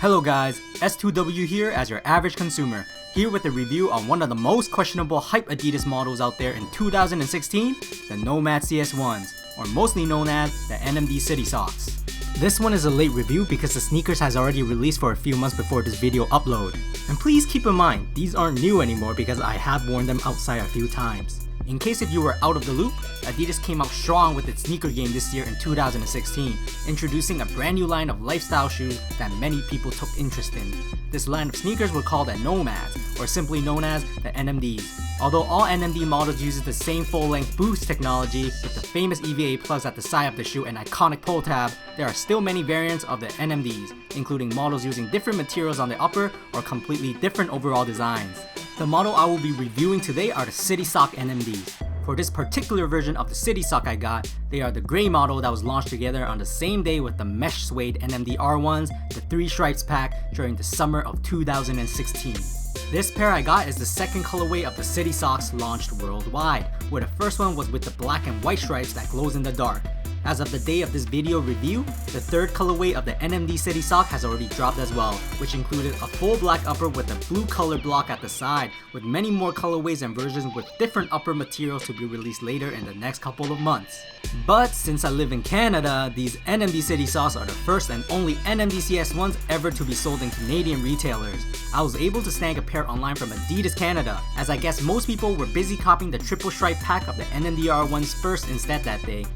Hello guys, S2W here as your average consumer, here with a review on one of the most questionable hype Adidas models out there in 2016, the Nomad CS1s, or mostly known as the NMD City Socks. This one is a late review because the sneakers has already released for a few months before this video upload. And please keep in mind, these aren't new anymore because I have worn them outside a few times. In case if you were out of the loop, Adidas came out strong with its sneaker game this year in 2016, introducing a brand new line of lifestyle shoes that many people took interest in. This line of sneakers were called the Nomads, or simply known as the NMDs. Although all NMD models uses the same full-length boost technology with the famous EVA plugs at the side of the shoe and iconic pull tab, there are still many variants of the NMDs, including models using different materials on the upper or completely different overall designs. The model I will be reviewing today are the City Sock NMDs. For this particular version of the City Sock I got, they are the gray model that was launched together on the same day with the mesh suede NMD R1s, the 3 stripes pack during the summer of 2016. This pair I got is the second colorway of the City Socks launched worldwide, where the first one was with the black and white stripes that glows in the dark. As of the day of this video review, the third colorway of the NMD City Sock has already dropped as well, which included a full black upper with a blue color block at the side, with many more colorways and versions with different upper materials to be released later in the next couple of months. But since I live in Canada, these NMD City Socks are the first and only NMD CS1s ever to be sold in Canadian retailers. I was able to snag a pair online from Adidas Canada, as I guess most people were busy copying the triple stripe pack of the NMD R1s first instead that day.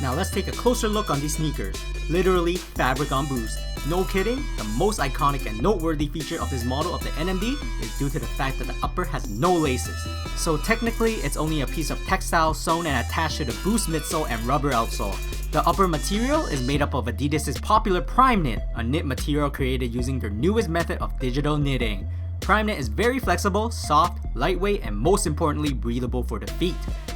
Now let's take a closer look on these sneakers. Literally fabric on boost. No kidding, the most iconic and noteworthy feature of this model of the NMD is due to the fact that the upper has no laces. So technically it's only a piece of textile sewn and attached to the boost midsole and rubber outsole. The upper material is made up of Adidas' popular Prime Knit, a knit material created using their newest method of digital knitting. Prime Knit is very flexible, soft, lightweight, and most importantly breathable for the feet.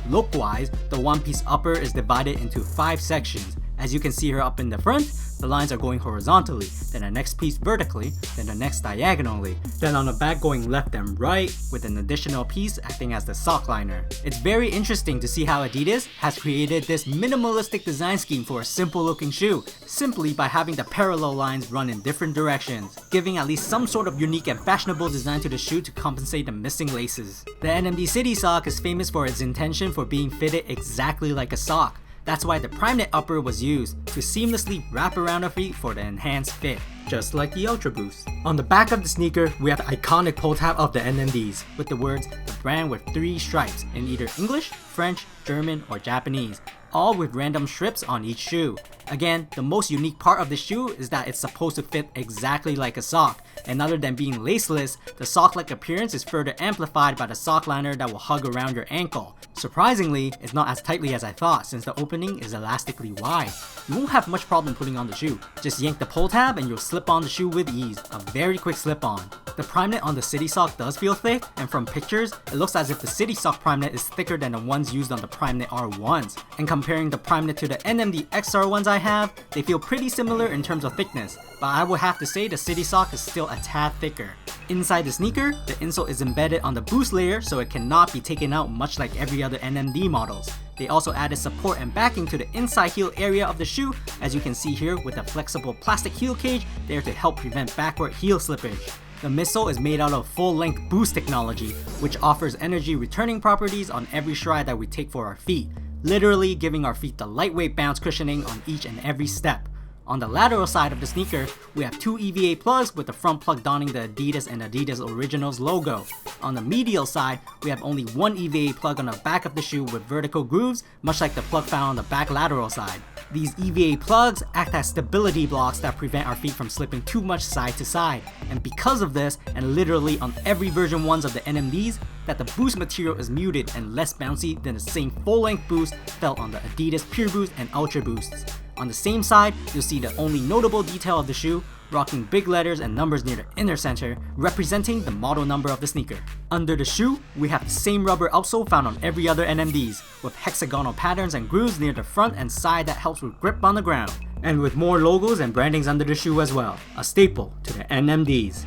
Look-wise, the one-piece upper is divided into 5 sections. As you can see here up in the front, the lines are going horizontally, then the next piece vertically, then the next diagonally, then on the back going left and right, with an additional piece acting as the sock liner. It's very interesting to see how Adidas has created this minimalistic design scheme for a simple looking shoe, simply by having the parallel lines run in different directions, giving at least some sort of unique and fashionable design to the shoe to compensate the missing laces. The NMD City Sock is famous for its intention for being fitted exactly like a sock. That's why the Prime Knit upper was used, to seamlessly wrap around the feet for the enhanced fit, just like the Ultra Boost. On the back of the sneaker, we have the iconic pull tab of the NMDs, with the words "the brand with 3 stripes" in either English, French, German, or Japanese, all with random strips on each shoe. Again, the most unique part of the shoe is that it's supposed to fit exactly like a sock, and other than being laceless, the sock-like appearance is further amplified by the sock liner that will hug around your ankle. Surprisingly, it's not as tightly as I thought since the opening is elastically wide. You won't have much problem putting on the shoe. Just yank the pull tab and you'll slip on the shoe with ease, a very quick slip on. The Prime Knit on the City Sock does feel thick, and from pictures, it looks as if the City Sock Prime Knit is thicker than the ones used on the Prime Knit R1s. And comparing the Prime Knit to the NMD XR1s I have, they feel pretty similar in terms of thickness, but I would have to say the City Sock is still a tad thicker. Inside the sneaker, the insole is embedded on the boost layer so it cannot be taken out much like every other NMD models. They also added support and backing to the inside heel area of the shoe, as you can see here with a flexible plastic heel cage there to help prevent backward heel slippage. The midsole is made out of full-length boost technology, which offers energy returning properties on every stride that we take for our feet, literally giving our feet the lightweight bounce cushioning on each and every step. On the lateral side of the sneaker, we have 2 EVA plugs with the front plug donning the Adidas and Adidas Originals logo. On the medial side, we have only 1 EVA plug on the back of the shoe with vertical grooves, much like the plug found on the back lateral side. These EVA plugs act as stability blocks that prevent our feet from slipping too much side to side. And because of this, and literally on every version 1s of the NMDs, that the boost material is muted and less bouncy than the same full-length boost felt on the Adidas Pure Boost and Ultra Boosts. On the same side, you'll see the only notable detail of the shoe, rocking big letters and numbers near the inner center, representing the model number of the sneaker. Under the shoe, we have the same rubber outsole found on every other NMDs, with hexagonal patterns and grooves near the front and side that helps with grip on the ground, and with more logos and brandings under the shoe as well, a staple to the NMDs.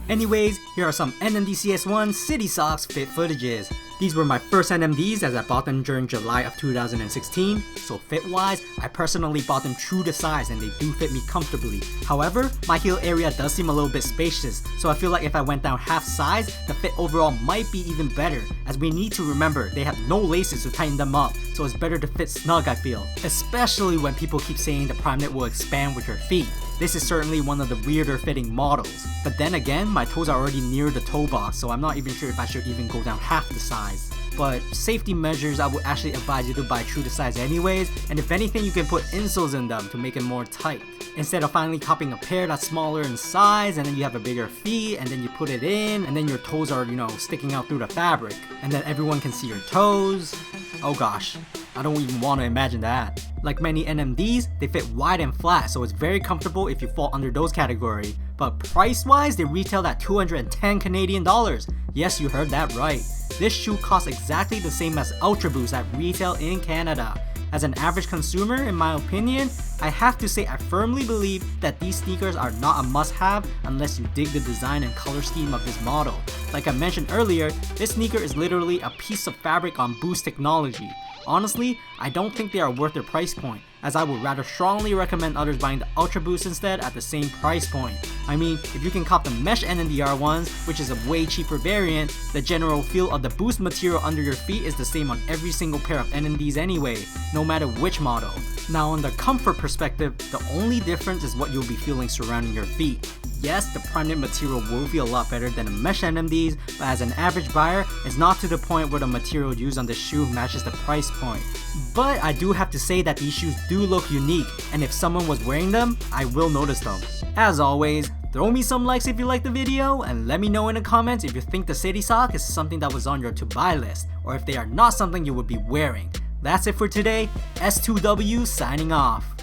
Anyways, here are some NMD CS1 City Socks fit footages. These were my first NMDs as I bought them during July of 2016, so fit wise, I personally bought them true to size and they do fit me comfortably. However, my heel area does seem a little bit spacious, so I feel like if I went down half size, the fit overall might be even better, as we need to remember they have no laces to tighten them up, so it's better to fit snug I feel, especially when people keep saying the Primeknit will expand with your feet. This is certainly one of the weirder fitting models, but then again, my toes are already near the toe box, so I'm not even sure if I should even go down half the size. But safety measures, I would actually advise you to buy true to size anyways, and if anything you can put insoles in them to make it more tight. Instead of finally copying a pair that's smaller in size and then you have a bigger feet and then you put it in and then your toes are, sticking out through the fabric and then everyone can see your toes. Oh gosh, I don't even want to imagine that. Like many NMDs, they fit wide and flat, so it's very comfortable if you fall under those category. But price wise, they retailed at 210 Canadian dollars. Yes, you heard that right. This shoe costs exactly the same as Ultra Boost at retail in Canada. As an average consumer, in my opinion, I have to say I firmly believe that these sneakers are not a must-have unless you dig the design and color scheme of this model. Like I mentioned earlier, this sneaker is literally a piece of fabric on Boost technology. Honestly, I don't think they are worth their price point, as I would rather strongly recommend others buying the Ultra Boost instead at the same price point. I mean, if you can cop the mesh NMDR ones, which is a way cheaper variant, the general feel of the Boost material under your feet is the same on every single pair of NMDs anyway, no matter which model. Now on the comfort perspective, the only difference is what you'll be feeling surrounding your feet. Yes, the Primeknit material will feel a lot better than the mesh NMDs, but as an average buyer, it's not to the point where the material used on the shoe matches the price point. But I do have to say that these shoes do look unique, and if someone was wearing them, I will notice them. As always, throw me some likes if you liked the video, and let me know in the comments if you think the City Sock is something that was on your to-buy list, or if they are not something you would be wearing. That's it for today, S2W signing off.